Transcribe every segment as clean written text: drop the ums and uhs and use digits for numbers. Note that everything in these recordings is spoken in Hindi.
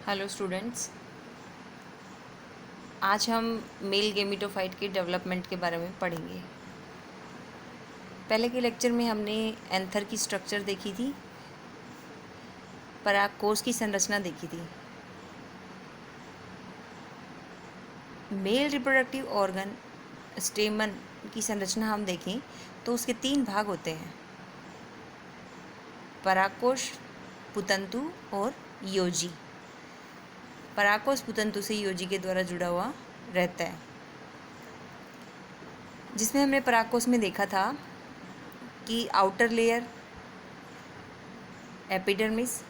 हेलो स्टूडेंट्स, आज हम मेल गेमिटोफाइट के डेवलपमेंट के बारे में पढ़ेंगे। पहले के लेक्चर में हमने एंथर की स्ट्रक्चर देखी थी, परागकोश की संरचना देखी थी। मेल रिप्रोडक्टिव ऑर्गन स्टेमन की संरचना हम देखें तो उसके 3 भाग होते हैं: परागकोश, पुतंतु और योजी। परागकोश पुतंतु से योजी के द्वारा जुड़ा हुआ रहता है, जिसमें हमने परागकोश में देखा था कि outer layer epidermis,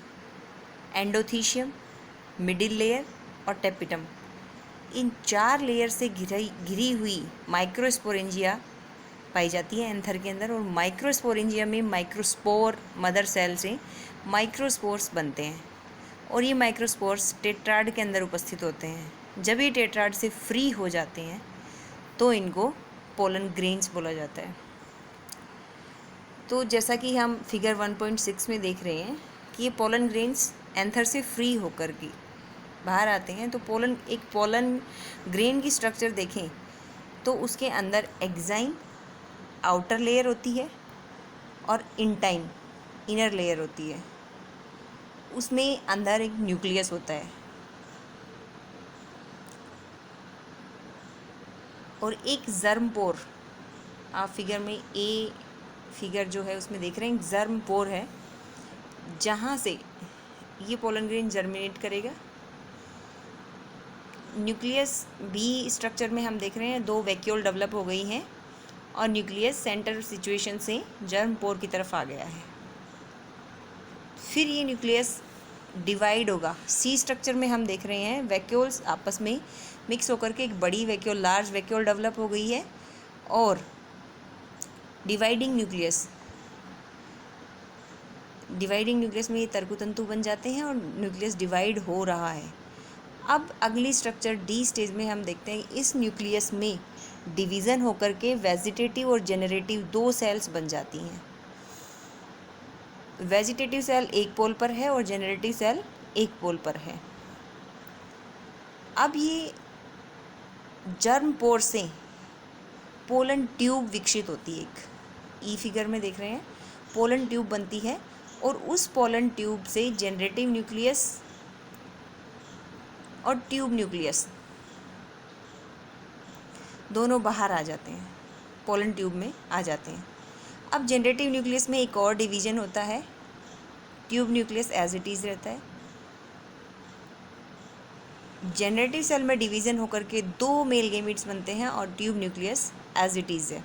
endothecium, middle layer और टेपिटम, इन 4 लेयर से घिरी हुई माइक्रोस्पोरेंजिया पाई जाती है एंथर के अंदर। और माइक्रोस्पोरेंजिया में माइक्रोस्पोर मदर सेल से माइक्रोस्पोर्स बनते हैं और ये माइक्रोस्पोर्स टेट्राड के अंदर उपस्थित होते हैं। जब ये टेट्राड से फ्री हो जाते हैं तो इनको पोलन ग्रेन्स बोला जाता है। तो जैसा कि हम फिगर 1.6 में देख रहे हैं कि ये पोलन ग्रेन्स एंथर से फ्री होकर के बाहर आते हैं। तो पोलन ग्रेन की स्ट्रक्चर देखें तो उसके अंदर एक्साइन आउटर लेयर होती है और इंटाइन इनर लेयर होती है। उसमें अंदर एक न्यूक्लियस होता है और एक जर्म पोर। आप फिगर में फिगर जो है उसमें देख रहे हैं, जर्म पोर है जहाँ से ये पोलन ग्रेन जर्मिनेट करेगा। न्यूक्लियस भी स्ट्रक्चर में हम देख रहे हैं 2 वैक्यूल डेवलप हो गई हैं और न्यूक्लियस सेंटर सिचुएशन से जर्म पोर की तरफ आ गया है। फिर ये न्यूक्लियस डिवाइड होगा। सी स्ट्रक्चर में हम देख रहे हैं वैक्यूल्स आपस में मिक्स होकर के एक बड़ी वैक्यूल, लार्ज वैक्यूल डेवलप हो गई है और डिवाइडिंग न्यूक्लियस में ये तर्कुतंतु बन जाते हैं और न्यूक्लियस डिवाइड हो रहा है। अब अगली स्ट्रक्चर डी स्टेज में हम देखते हैं इस न्यूक्लियस में डिवीज़न होकर के वेजिटेटिव और जेनरेटिव 2 सेल्स बन जाती हैं। वेजिटेटिव सेल एक पोल पर है और जेनरेटिव सेल एक पोल पर है। अब ये जर्म पोर से पोलन ट्यूब विकसित होती है। एक ई फिगर में देख रहे हैं पोलन ट्यूब बनती है और उस पोलन ट्यूब से जेनरेटिव न्यूक्लियस और ट्यूब न्यूक्लियस दोनों बाहर आ जाते हैं, पोलन ट्यूब में आ जाते हैं। अब जेनरेटिव न्यूक्लियस में एक और डिवीजन होता है, tube nucleus as it is रहता है। जेनरेटिव सेल में डिवीज़न होकर के 2 मेल गेमिट्स बनते हैं और tube nucleus as it is है।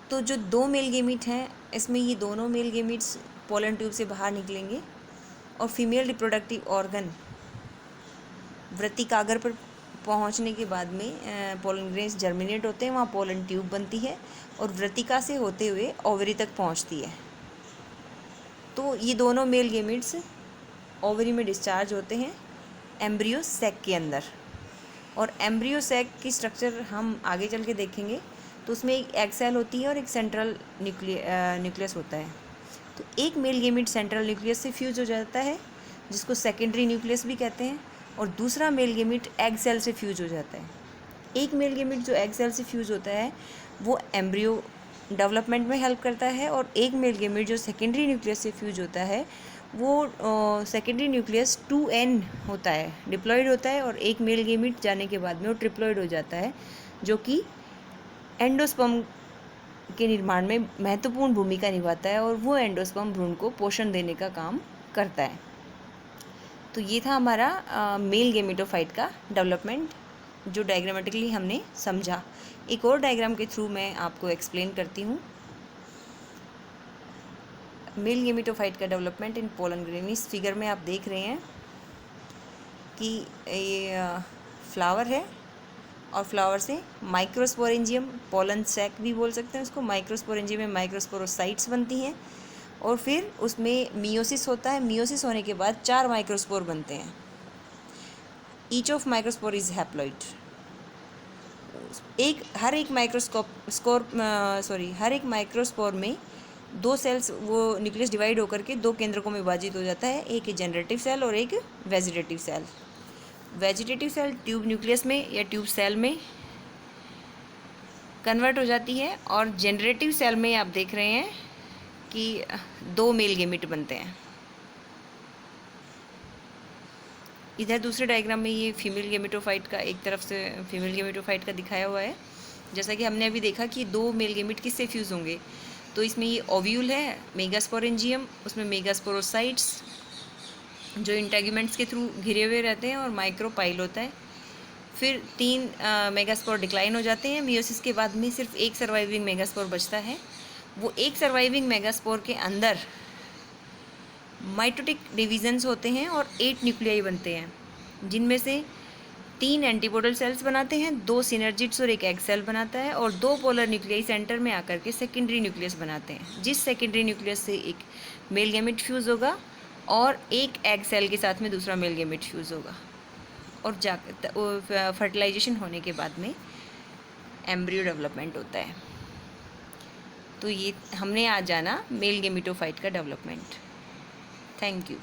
तो जो 2 मेल गेमिट हैं इसमें ये दोनों मेल गेमिट्स पोलन ट्यूब से बाहर निकलेंगे और फीमेल रिप्रोडक्टिव ऑर्गन वृत्तिकागर पर पहुंचने के बाद में पोलन ग्रेन्स जर्मिनेट होते हैं, वहाँ पोलन ट्यूब बनती है और वृत्तिका से होते हुए ओवरी तक पहुंचती है। तो ये दोनों मेल गेमिट्स ओवरी में डिस्चार्ज होते हैं एम्ब्रियो सैक के अंदर। और एम्ब्रियो सैक की स्ट्रक्चर हम आगे चल के देखेंगे। तो उसमें एक एग सेल होती है और एक सेंट्रल न्यूक्लियस होता है। तो एक मेल गेमिट सेंट्रल न्यूक्लियस से फ्यूज हो जाता है, जिसको सेकेंडरी न्यूक्लियस भी कहते हैं, और दूसरा मेल गेमिट एग सेल से फ्यूज हो जाता है। एक मेल गेमिट जो एग सेल से फ्यूज होता है वो एम्ब्रियो डेवलपमेंट में हेल्प करता है और एक मेल गेमिट जो सेकेंडरी न्यूक्लियस से फ्यूज होता है वो सेकेंडरी न्यूक्लियस 2n होता है, डिप्लॉयड होता है, और एक मेल गेमिट जाने के बाद में वो ट्रिप्लॉयड हो जाता है, जो कि एंडोस्पर्म के निर्माण में महत्वपूर्ण भूमिका निभाता है और वो एंडोस्पर्म भ्रूण को पोषण देने का काम करता है। तो ये था हमारा मेल गेमिटोफाइट का डेवलपमेंट, जो डायग्रामेटिकली हमने समझा। एक और डायग्राम के थ्रू मैं आपको एक्सप्लेन करती हूँ मेल गेमिटोफाइट का डेवलपमेंट इन पोलन ग्रेन। इस फिगर में आप देख रहे हैं कि ये फ्लावर है और फ्लावर से माइक्रोस्पोरेंजियम, पोलन सैक भी बोल सकते हैं उसको, माइक्रोस्पोरेंजियम में माइक्रोस्पोरोसाइट्स बनती हैं और फिर उसमें मियोसिस होता है। मियोसिस होने के बाद 4 माइक्रोस्पोर बनते हैं। Each of microspore is haploid. हर एक माइक्रोस्पोर में दो सेल्स वो न्यूक्लियस डिवाइड होकर के दो केंद्रकों में विभाजित हो जाता है, एक जनरेटिव सेल और एक vegetative cell. Vegetative cell tube nucleus में या ट्यूब सेल में कन्वर्ट हो जाती है और जनरेटिव सेल में आप देख रहे हैं कि दो मेल गेमिट बनते हैं। इधर दूसरे डायग्राम में ये फीमेल गेमेटोफाइट का, एक तरफ से फीमेल गेमेटोफाइट का दिखाया हुआ है। जैसा कि हमने अभी देखा कि दो मेल गेमिट किससे फ्यूज़ होंगे, तो इसमें ये ओव्यूल है, मेगास्पोरेंजियम, उसमें मेगास्पोरोसाइट्स जो इंटेगुमेंट्स के थ्रू घिरे हुए रहते हैं और माइक्रोपाइल होता है। फिर 3 मेगास्पोर डिक्लाइन हो जाते हैं। मियोसिस के बाद में सिर्फ एक सर्वाइविंग मेगास्पोर बचता है। वो एक सर्वाइविंग मेगास्पोर के अंदर माइटोटिक डिवीजन्स होते हैं और 8 न्यूक्लियाई बनते हैं, जिनमें से 3 एंटीपोडल सेल्स बनाते हैं, 2 सिनर्जिड्स और एक एग सेल बनाता है, और 2 पोलर न्यूक्लियाई सेंटर में आकर के सेकेंडरी न्यूक्लियस बनाते हैं, जिस सेकेंडरी न्यूक्लियस से एक मेल गैमेट फ्यूज़ होगा और एक एग सेल के साथ में दूसरा मेल गैमेट फ्यूज़ होगा, और फर्टिलाइजेशन होने के बाद में एम्ब्रियो डेवलपमेंट होता है। तो ये हमने आज जाना मेल गेमेटोफाइट का डेवलपमेंट। Thank you.